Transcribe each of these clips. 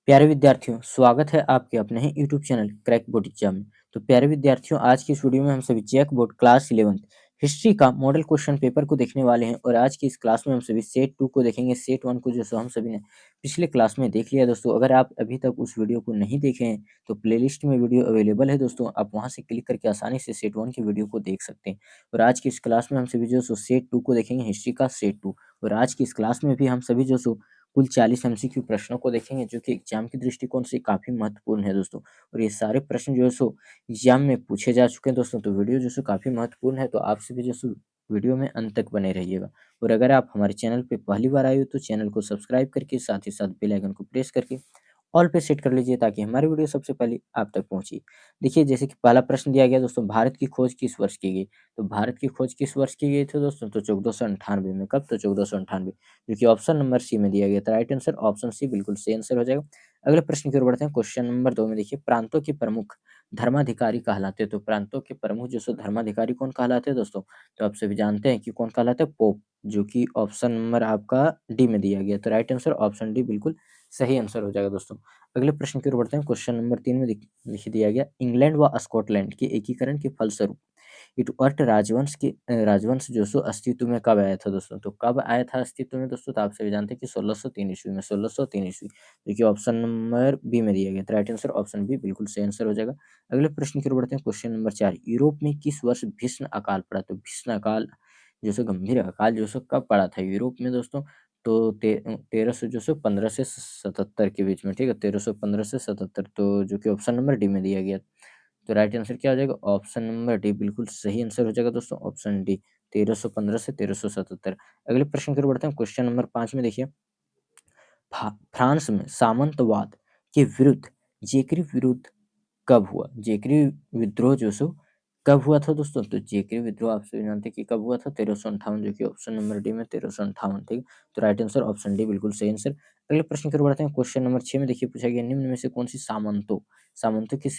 प्यारे विद्यार्थियों, स्वागत है आपके अपने ही YouTube channel crack board exam में। तो प्यारे विद्यार्थियों, आज की इस वीडियो में हम सभी चेक बोर्ड क्लास 11 हिस्ट्री का मॉडल क्वेश्चन पेपर को देखने वाले हैं। और आज की इस क्लास में हम सभी सेट 2 को देखेंगे। सेट 1 को जो सो हम सभी ने पिछले क्लास में देख लिया दोस्तों। अगर आप अभी तक उस वीडियो को नहीं देखे हैं तो प्लेलिस्ट में वीडियो अवेलेबल है दोस्तों, आप वहां से क्लिक करके आसानी से सेट 1 की वीडियो को देख सकते हैं। और आज की इस क्लास में हम सभी जो सो सेट 2 को देखेंगे, हिस्ट्री का सेट 2। और आज की इस क्लास में भी हम सभी जो सो कुल 40 एमसीक्यू प्रश्नों को देखेंगे, जो कि एग्जाम के दृष्टिकोण से काफ़ी महत्वपूर्ण है दोस्तों। और ये सारे प्रश्न जो है सो एग्जाम में पूछे जा चुके हैं दोस्तों, तो वीडियो जो सो काफ़ी महत्वपूर्ण है, तो आप सभी जो सो वीडियो में अंत तक बने रहिएगा। और अगर आप हमारे चैनल पे पहली बार आए हो तो चैनल को सब्सक्राइब करके साथ ही साथ बेल आइकन को प्रेस करके ऑल पे सेट कर लीजिए, ताकि हमारी वीडियो सबसे पहले आप तक पहुंचे। देखिए, जैसे कि पहला प्रश्न दिया गया दोस्तों, भारत की खोज किस वर्ष की गई? तो भारत की खोज किस वर्ष की गई थी दोस्तों? तो 1498 में। कब? तो 1498, जो कि ऑप्शन नंबर सी में दिया गया था। राइट आंसर ऑप्शन सी बिल्कुल सही आंसर हो जाएगा। अगले प्रश्न की ओर बढ़ते हैं। क्वेश्चन नंबर 2 में देखिए, प्रांतों के प्रमुख धर्माधिकारी कहलाते हैं। तो प्रांतों के प्रमुख जो सो धर्माधिकारी कौन कहलाते हैं दोस्तों? तो आप सभी जानते हैं कि कौन कहलाते हैं? पोप, जो कि ऑप्शन नंबर आपका डी में दिया गया। तो राइट आंसर ऑप्शन डी बिल्कुल सही आंसर हो जाएगा दोस्तों। अगले प्रश्न की ओर बढ़ते हैं। क्वेश्चन नंबर 3 में लिख दिया गया, इंग्लैंड व स्कॉटलैंड के एकीकरण के फलस्वरूप इटवर्ट राजवंश के राजवंश जो सो अस्तित्व में कब आया था दोस्तों? तो कब आया था अस्तित्व में दोस्तों? तो आप सभी जानते हैं कि 1603 ईस्वी में। 1603 ईस्वी, जो कि ऑप्शन नंबर बी में दिया गया था। राइट आंसर ऑप्शन बी बिल्कुल सही आंसर हो जाएगा। अगले प्रश्न की ओर बढ़ते हैं। क्वेश्चन नंबर 4, यूरोप में किस वर्ष भीषण अकाल पड़ा? तो भीषण अकाल जो सो गंभीर अकाल जो सो कब पड़ा था यूरोप में दोस्तों? तो 1300 जो सो 15 से 77 के बीच में, ठीक है, 1315 से 77, तो जो कि ऑप्शन नंबर डी में दिया गया। तो राइट आंसर क्या हो जाएगा? ऑप्शन नंबर डी बिल्कुल सही आंसर हो जाएगा दोस्तों, ऑप्शन डी, 1315 से 1377। अगले प्रश्न की ओर बढ़ते हैं। क्वेश्चन नंबर 5 में देखिए, फ्रांस में सामंतवाद के विरुद्ध जेकरी विरुद्ध कब हुआ? जेकरी विद्रोह जो सो कब हुआ था दोस्तों? तो जेकरी विद्रोह आप सभी जानते हैं कि कब हुआ था? 1358, जो कि ऑप्शन नंबर डी में 1358, ठीक है। तो राइट आंसर ऑप्शन डी बिल्कुल सही आंसर। अगले प्रश्न की ओर बढ़ते हैं। क्वेश्चन नंबर 6 में देखिए, पूछा गया, निम्न में से कौन सी सामंतों की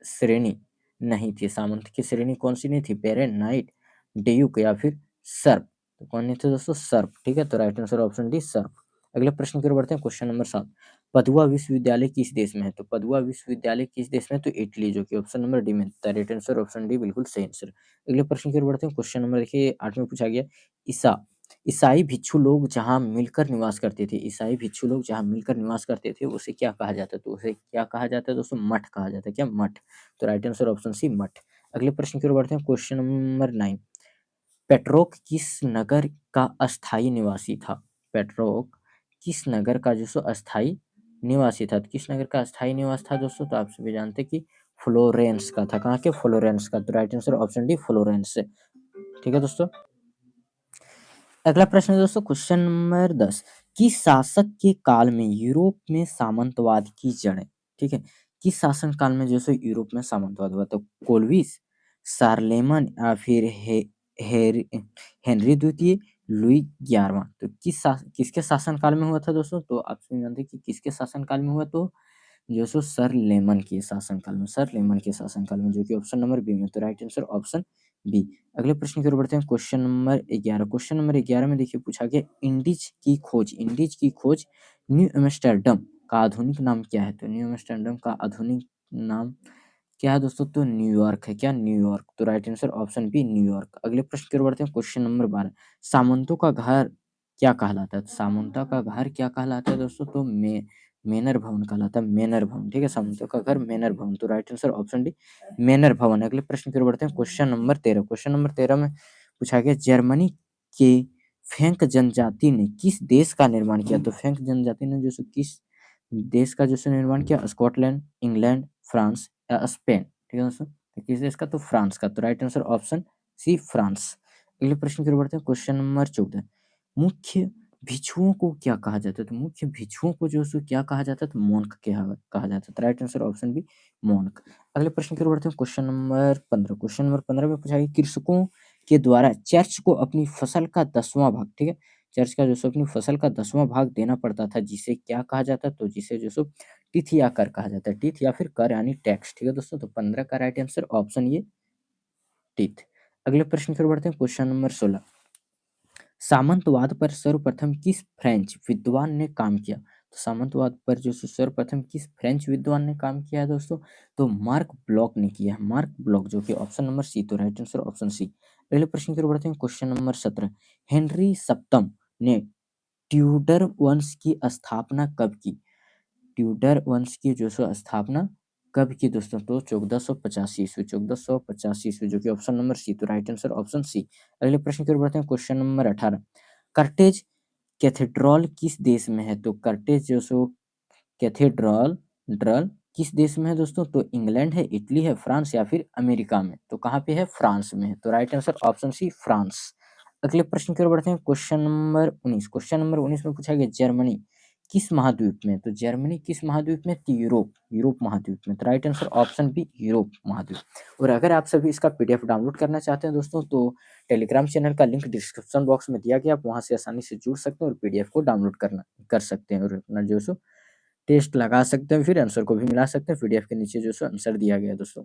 श्रेणी नहीं थी? सामंत की श्रेणी कौन सी नहीं थी? बैरन, नाइट, ड्यूक या फिर सर्प? तो कौन नहीं थे दोस्तों? सर्प, ठीक है। तो राइट आंसर ऑप्शन डी सर्प। अगले प्रश्न की ओर बढ़ते हैं। क्वेश्चन नंबर 7, पदुआ विश्वविद्यालय किस देश में है? तो पदुआ विश्वविद्यालय किस देश में? तो इटली, जो कि ऑप्शन नंबर डी में था। राइट आंसर ऑप्शन डी बिल्कुल सही आंसर। अगले प्रश्न की ओर बढ़ते हैं। क्वेश्चन नंबर देखिए 8 में पूछा गया, ईसा ईसाई भिक्षु लोग जहाँ मिलकर निवास करते थे, ईसाई भिक्षु लोग जहाँ मिलकर निवास करते थे, उसे क्या कहा जाता है? तो उसे क्या कहा जाता है दोस्तों? मठ कहा जाता है। क्या? मठ। तो राइट आंसर ऑप्शन सी मठ। अगले प्रश्न की ओर बढ़ते हैं। क्वेश्चन नंबर 9, पेट्रोक किस नगर का अस्थायी निवासी था? पेट्रोक किस नगर का जो सो अस्थायी निवासी था? तो किस नगर का अस्थायी निवास था दोस्तों? तो आप सभी जानते हैं कि फ्लोरेंस का था। कहाँ के? फ्लोरेंस का। तो right answer option D Florence से, ठीक है दोस्तों। अगला प्रश्न है दोस्तों, क्वेश्चन नंबर 10, किस शासक के काल में यूरोप में सामंतवाद की जड़ें, ठीक है, किस शासन काल में जो सो यूरोप में सामंतवाद हुआ? तो कोलविस, शारलेमन या फिर हेर, हेनरी द्वितीय, लुई 11वां? तो किसके शासन काल में हुआ था दोस्तों? तो आप सभी जानते हैं कि किसके शासन काल में हुआ? तो जो सो सर लेमन के शासनकाल में, सर लेमन के शासनकाल में, जो कि ऑप्शन नंबर बी में। तो राइट आंसर ऑप्शन बी। अगले प्रश्न की ओर बढ़ते हैं। क्वेश्चन नंबर 11, क्वेश्चन नंबर 11 में देखिए, पूछा गया, इंडिज की खोज न्यू एम्स्टर्डम का आधुनिक नाम क्या है? तो न्यू एम्स्टर्डम का आधुनिक नाम क्या है दोस्तों? तो न्यूयॉर्क है। क्या? न्यूयॉर्क। तो right answer option B New York. अगले प्रश्न की ओर बढ़ते हैं। क्वेश्चन नंबर 12, सामंतों का घर क्या कहलाता है? तो सामंतों का घर क्या कहलाता है दोस्तों? तो मेनर भवन कहलाता है। मेनर भवन, ठीक है। सामंतों का घर मेनर भवन। तो राइट आंसर ऑप्शन डी मेनर भवन। अगले प्रश्न की ओर बढ़ते हैं। क्वेश्चन नंबर 13, क्वेश्चन नंबर 13 में पूछा गया, जर्मनी के फ्रैंक जनजाति ने किस देश का निर्माण किया? तो फ्रैंक जनजाति ने जो सो किस देश का जो सो निर्माण किया? स्कॉटलैंड, इंग्लैंड, फ्रांस या स्पेन? ठीक है दोस्तों। तो किस देश का? तो फ्रांस का। तो right answer option C France. अगले प्रश्न की ओर बढ़ते हैं। क्वेश्चन नंबर 14, मुख्य भिक्षुओं को क्या कहा जाता है? तो मुख्य भिक्षुओं को जो सो क्या कहा जाता है? तो मोंक कहा जाता है। तो right answer option B monk. अगले प्रश्न की ओर बढ़ते हैं। क्वेश्चन नंबर 15, क्वेश्चन नंबर 15 में पूछा गया, कृषकों के द्वारा चर्च को अपनी फसल का 10वां भाग, ठीक है, चर्च का जो सो अपनी फसल का 10वां भाग देना पड़ता था, जिसे क्या कहा जाता है? तो जिसे जो सो टिथ या कर कहा जाता है। टिथ या फिर कर यानी टैक्स, ठीक है दोस्तों। तो 15 का राइट आंसर ऑप्शन ये टिथ। अगले प्रश्न की ओर बढ़ते हैं। क्वेश्चन नंबर 16, सामंतवाद पर सर्वप्रथम किस फ्रेंच विद्वान ने काम किया? तो सामंतवाद पर जो सर्वप्रथम किस फ्रेंच विद्वान ने काम किया है दोस्तों? तो मार्क ब्लॉक ने किया है, मार्क ब्लॉक, जो कि ऑप्शन नंबर सी, तो राइट आंसर ऑप्शन सी। अगले प्रश्न की ओर बढ़ते हैं, क्वेश्चन नंबर 17। हेनरी सप्तम ने ट्यूडर वंश की स्थापना कब की? ट्यूडर वंश की जो स्थापना कब की दोस्तों? तो 1485 ईस्वी, 1485 ईस्वी, जो कि ऑप्शन नंबर सी, तो राइट आंसर ऑप्शन सी। अगले प्रश्न की ओर बढ़ते हैं, क्वेश्चन नंबर 18। कर्टेज कैथेड्रल किस देश में है? तो कर्टेज जो कैथेड्रल ड्रल किस देश में है दोस्तों? तो इंग्लैंड है, इटली है, फ्रांस या फिर अमेरिका में? तो कहाँ पे है? फ्रांस में है, तो right answer option C, France. अगले प्रश्न की ओर बढ़ते हैं, क्वेश्चन नंबर 19। क्वेश्चन नंबर 19 में पूछा गया जर्मनी किस महाद्वीप में? तो जर्मनी किस महाद्वीप में? तो यूरोप, यूरोप महाद्वीप में, तो right answer option B, Europe महाद्वीप। और अगर आप सभी इसका पीडीएफ डाउनलोड करना चाहते हैं दोस्तों, तो टेलीग्राम चैनल का लिंक डिस्क्रिप्शन बॉक्स में दिया गया, आप वहां से आसानी से जुड़ सकते हैं और पीडीएफ को डाउनलोड कर सकते हैं और अपना जो टेस्ट लगा सकते हैं, फिर आंसर को भी मिला सकते हैं। पीडीएफ के नीचे जो आंसर दिया गया है दोस्तों।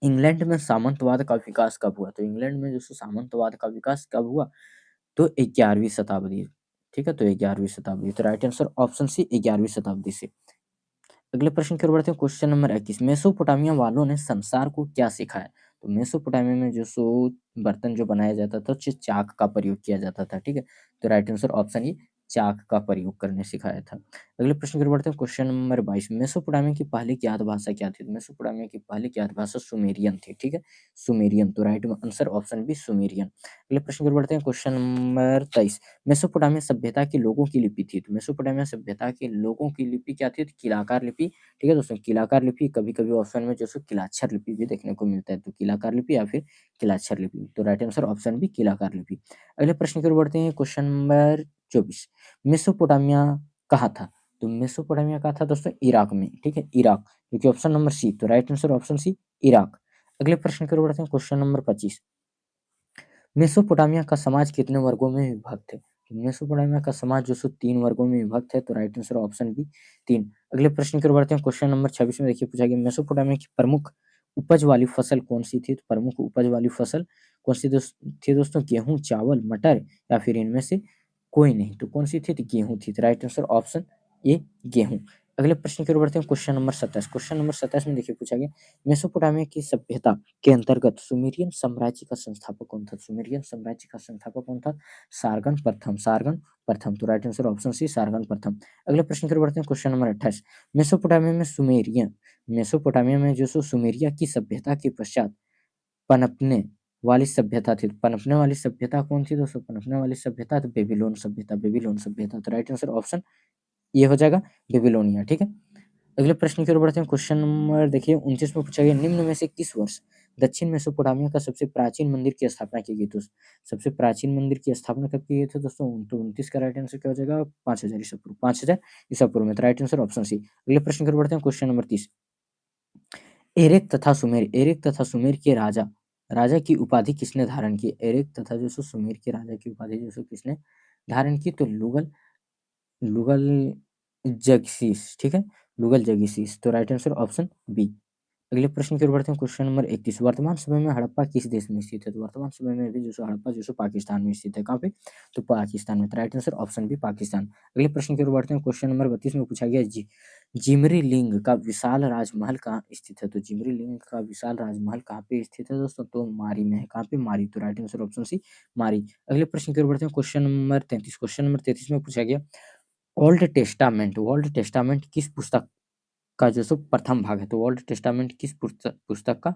इंग्लैंड में सामंतवाद का विकास कब हुआ? तो इंग्लैंड में जो सामंतवाद का विकास कब हुआ? तो 11वीं शताब्दी, ठीक है, तो 11वीं शताब्दी, तो राइट आंसर ऑप्शन सी, 11वीं शताब्दी से। अगले प्रश्न की ओर बढ़ते हैं, क्वेश्चन नंबर 21। मेसोपोटामिया वालों ने संसार को क्या सिखाया? तो मेसोपोटामिया में जो बर्तन जो बनाया जाता था, चाक का प्रयोग किया जाता था, ठीक है, तो राइट आंसर ऑप्शन ई, चाक का प्रयोग करने सिखाया था। अगले प्रश्न की ओर बढ़ते हैं, क्वेश्चन नंबर 22। मेसोपोटामिया की पहली ज्ञात भाषा क्या थी? तो मेसोपोटामिया की पहली ज्ञात भाषा सुमेरियन थी, ठीक है, सुमेरियन, तो right answer option B, Sumerian. अगले प्रश्न की ओर बढ़ते हैं, क्वेश्चन नंबर 23। मेसोपोटामिया सभ्यता के लोगों की लिपि थी? तो मेसोपोटामिया सभ्यता के लोगों की लिपि क्या थी? तो किलाकार लिपि, ठीक है दोस्तों, किलाकार लिपि, कभी-कभी ऑप्शन में जो किलाक्षर लिपि भी देखने को मिलता है, तो किलाकार लिपि या फिर किलाक्षर लिपि, तो राइट आंसर ऑप्शन बी, किलाकार लिपि। अगले प्रश्न की ओर बढ़ते हैं, क्वेश्चन नंबर 24। मेसोपोटामिया कहाँ था? तो मेसोपोटामिया कहाँ था दोस्तों? इराक में, ठीक है, इराक, जो कि ऑप्शन नंबर सी, तो right answer option C, Iraq. अगले प्रश्न की ओर बढ़ते हैं, क्वेश्चन नंबर 25। मेसोपोटामिया का समाज कितने वर्गों में विभक्त है? तो मेसोपोटामिया का समाज जो 3 वर्गों में विभक्त है, तो राइट आंसर ऑप्शन बी, 3। अगले प्रश्न की ओर बढ़ते हैं, क्वेश्चन नंबर 26 में देखिए पूछा गया मेसोपोटामिया की प्रमुख उपज वाली फसल कौन सी थी? तो प्रमुख उपज वाली फसल कौन सी थी दोस्तों? गेहूं, चावल, मटर या फिर इनमें से कोई नहीं? तो कौन सी थी? तो गेहूं थी, तो राइट आंसर ऑप्शन ए, गेहूं। अगले प्रश्न की ओर बढ़ते हैं, क्वेश्चन नंबर 27। क्वेश्चन नंबर 27 में देखिए पूछा गया मेसोपोटामिया की सभ्यता के अंतर्गत सुमेरियन साम्राज्य का संस्थापक कौन था? सुमेरियन साम्राज्य का संस्थापक कौन था? सारगन प्रथम, सारगन प्रथम, तो राइट आंसर ऑप्शन सी, सारगन प्रथम। अगले प्रश्न की ओर बढ़ते हैं, क्वेश्चन नंबर 28। मेसोपोटामिया में सुमेरियन, मेसोपोटामिया में जो सुमेरिया की सभ्यता के पश्चात पनपने वाली सभ्यता थी, पनपने वाली सभ्यता कौन थी दोस्तों? पनपने वाली सभ्यता तो बेबीलोन सभ्यता, बेबीलोन सभ्यता, तो राइट आंसर ऑप्शन ये हो जाएगा, बेबीलोनिया, ठीक है। अगले प्रश्न की ओर बढ़ते हैं, क्वेश्चन नंबर देखिए 29 में पूछा गया निम्न में से किस वर्ष दक्षिण मेसोपोटामिया का सबसे प्राचीन मंदिर की स्थापना की गई? तो सबसे प्राचीन मंदिर की स्थापना कब की गई थी दोस्तों? तो 29 का राइट आंसर क्या हो जाएगा? 5000 ईसा पूर्व, 5000 ईसा पूर्व में, तो राइट आंसर ऑप्शन सी। अगले प्रश्न की ओर बढ़ते हैं, क्वेश्चन नंबर 30। एरेक तथा सुमेर, एरेक तथा सुमेर के राजा, राजा की उपाधि किसने धारण की? एरेक तथा जो सुमेर के राजा की उपाधि जो किसने धारण की? तो लुगल, लुगल जगसीस, ठीक है, लुगल जगसीस, तो राइट आंसर ऑप्शन बी। अगले प्रश्न की ओर बढ़ते हैं, क्वेश्चन नंबर 31। वर्तमान समय में हड़प्पा किस देश में स्थित है? तो वर्तमान समय में भी जो हड़प्पा जो पाकिस्तान में स्थित है, कहाँ पे? तो पाकिस्तान में, तो right answer option B, Pakistan. अगले प्रश्न की ओर बढ़ते हैं, क्वेश्चन नंबर 32 में पूछा गया जिमरी लिंग का विशाल राजमहल कहाँ स्थित है? तो जिमरी लिंग का विशाल राजमहल कहाँ पे स्थित है दोस्तों? तो मारी में है, कहाँ पे? मारी, तो राइट आंसर ऑप्शन सी, मारी। अगले प्रश्न की ओर बढ़ते हैं, क्वेश्चन नंबर 33। क्वेश्चन नंबर 33 में पूछा गया ओल्ड टेस्टामेंट, ओल्ड टेस्टामेंट किस पुस्तक का जो प्रथम भाग है? तो ओल्ड टेस्टामेंट किस पुस्तक पुस्तक का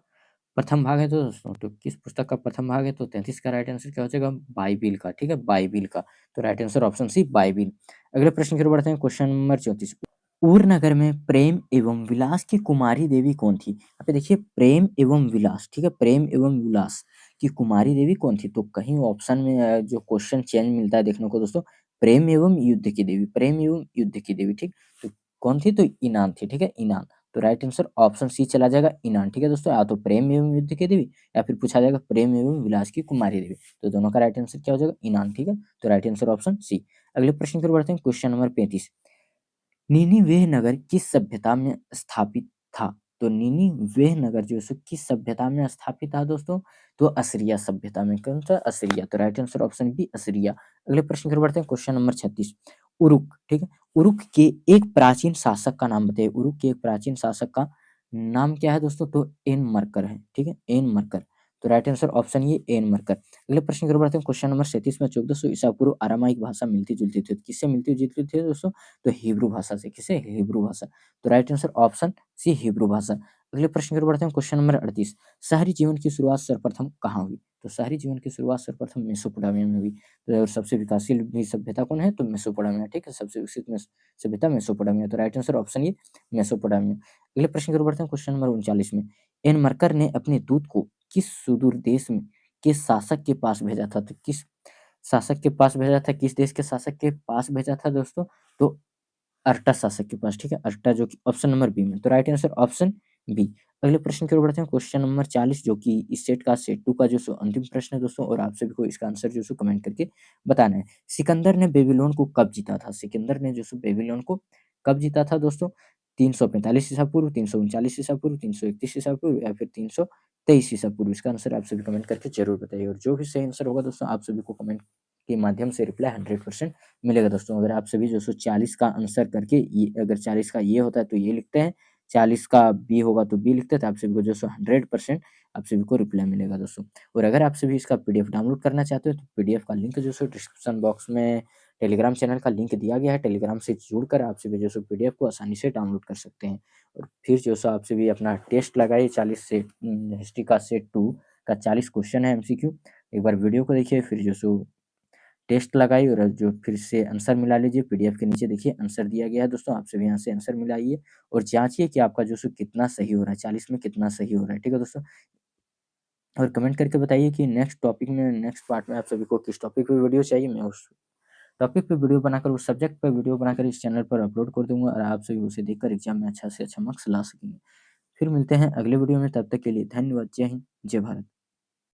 प्रथम भाग है तो दोस्तों? तो किस पुस्तक का प्रथम भाग है? तो 33 का राइट आंसर क्या हो जाएगा? बाइबिल का, ठीक है, बाइबिल का, तो right answer option C, Bible. अगले प्रश्न की ओर बढ़ते हैं, क्वेश्चन नंबर 34। उर नगर में प्रेम एवं विलास की कुमारी देवी कौन थी? यहाँ पे देखिए प्रेम एवं विलास, ठीक है, प्रेम एवं विलास की कुमारी देवी कौन थी? तो कहीं ऑप्शन में जो क्वेश्चन चेंज मिलता है देखने को दोस्तों, प्रेम एवं युद्ध की देवी, प्रेम एवं युद्ध की देवी, ठीक, तो कौन थी? तो इनान थी, ठीक है, इनान, तो राइट आंसर ऑप्शन सी चला जाएगा, इनान, ठीक है दोस्तों, या तो प्रेम एवं युद्ध की देवी या फिर पूछा जाएगा प्रेम एवं विलास की कुमारी देवी, तो दोनों का राइट आंसर क्या हो जाएगा? इनान, ठीक है, तो राइट आंसर ऑप्शन सी। अगले प्रश्न की ओर बढ़ते हैं, क्वेश्चन नंबर 35। नीनिवेह नगर किस सभ्यता में स्थापित था? तो निनिवेह नगर जो है सो किस सभ्यता में स्थापित था दोस्तों? तो असीरिया सभ्यता में। कौन सा? असीरिया। तो right answer option B Assyria. अगले प्रश्न की ओर बढ़ते हैं, क्वेश्चन नंबर 36। उरुक, ठीक है? उरुक के एक प्राचीन शासक का नाम बताइए। उरुक के एक प्राचीन शासक का नाम क्या है दोस्तों? तो एनमरकर है, ठीक है? एनमरकर। तो राइट आंसर ऑप्शन ये एनमरकर। अगले प्रश्न की ओर बढ़ते हैं, क्वेश्चन नंबर 37 में 1400 ईसा पूर्व अरामाइक भाषा मिलती-जुलती थी। किससे मिलती-जुलती थी दोस्तों? तो हिब्रू भाषा से। किससे? हिब्रू भाषा। तो right answer option C Hebrew भाषा। अगले प्रश्न की ओर बढ़ते हैं, क्वेश्चन नंबर 38। शहरी जीवन की शुरुआत सर्वप्रथम कहाँ हुई? तो शहरी जीवन की शुरुआत सर्वप्रथम मेसोपोटामिया में हुई। तो और सबसे विकासशील भी सभ्यता कौन है? तो मेसोपोटामिया, ठीक है? सबसे विकसित सभ्यता मेसोपोटामिया। तो राइट आंसर ऑप्शन ये मेसोपोटामिया। अगले प्रश्न की ओर बढ़ते हैं, क्वेश्चन नंबर 39 में। एनमरकर ने अपने दूत को किस सुदूर देश में के शासक के पास भेजा था? तो किस शासक के पास भेजा था? किस देश के शासक के पास भेजा था दोस्तों? तो अर्टा शासक के पास, ठीक है? अर्टा, जो कि ऑप्शन नंबर बी में। तो राइट आंसर ऑप्शन बी। अगले प्रश्न की ओर बढ़ते हैं, क्वेश्चन नंबर 40, जो कि इस सेट का सेट 2 का जो सो अंतिम प्रश्न है दोस्तों, और आप सभी को इसका आंसर जो सो कमेंट करके बताना है। सिकंदर ने बेबीलोन को कब जीता था? सिकंदर ने जो सो बेबीलोन को कब जीता था दोस्तों? 345 ईसा पूर्व, 339 ईसा पूर्व, 331 ईसा पूर्व या फिर 323 ईसा पूर्व? इसका आंसर आप सभी कमेंट करके ज़रूर बताइए, और जो भी सही आंसर होगा दोस्तों, आप सभी को कमेंट के माध्यम से रिप्लाई 100% मिलेगा दोस्तों। अगर आप सभी जो सो 40 का आंसर करके ये, अगर 40 का ये होता है तो ये लिखते हैं, 40 का बी होगा तो बी लिखते हैं, तो आप सभी को जो सो 100% आप सभी को रिप्लाई मिलेगा दोस्तों। और अगर आप सभी इसका पीडीएफ डाउनलोड करना चाहते हो तो पीडीएफ का लिंक जो सो डिस्क्रिप्शन बॉक्स में टेलीग्राम चैनल का लिंक दिया गया है। टेलीग्राम से जुड़कर आप सभी जो सो पीडीएफ को आसानी से डाउनलोड कर सकते हैं। और फिर जो सो आप सभी अपना टेस्ट लगाइए। 40 से हिस्ट्री का सेट 2 का 40 क्वेश्चन है एमसीक्यू। एक बार वीडियो को देखिए, फिर जो सो टेस्ट लगाइए और जो फिर से आंसर मिला लीजिए। पीडीएफ के नीचे देखिए आंसर दिया गया है दोस्तों, आप सभी यहाँ से आंसर मिलाइए और जाँचिए कि आपका जो सो कितना सही हो रहा है, 40 में कितना सही हो रहा है, ठीक है दोस्तों? और कमेंट करके बताइए कि नेक्स्ट टॉपिक में, नेक्स्ट पार्ट में आप सभी को किस टॉपिक पे वीडियो चाहिए। मैं उस टॉपिक पे वीडियो बनाकर, उस सब्जेक्ट पे वीडियो बनाकर इस चैनल पर अपलोड कर दूँगा, और आप सभी उसे देखकर एग्ज़ाम में अच्छा से अच्छा मार्क्स ला सकेंगे। फिर मिलते हैं अगले वीडियो में, तब तक के लिए धन्यवाद। जय हिंद, जय भारत।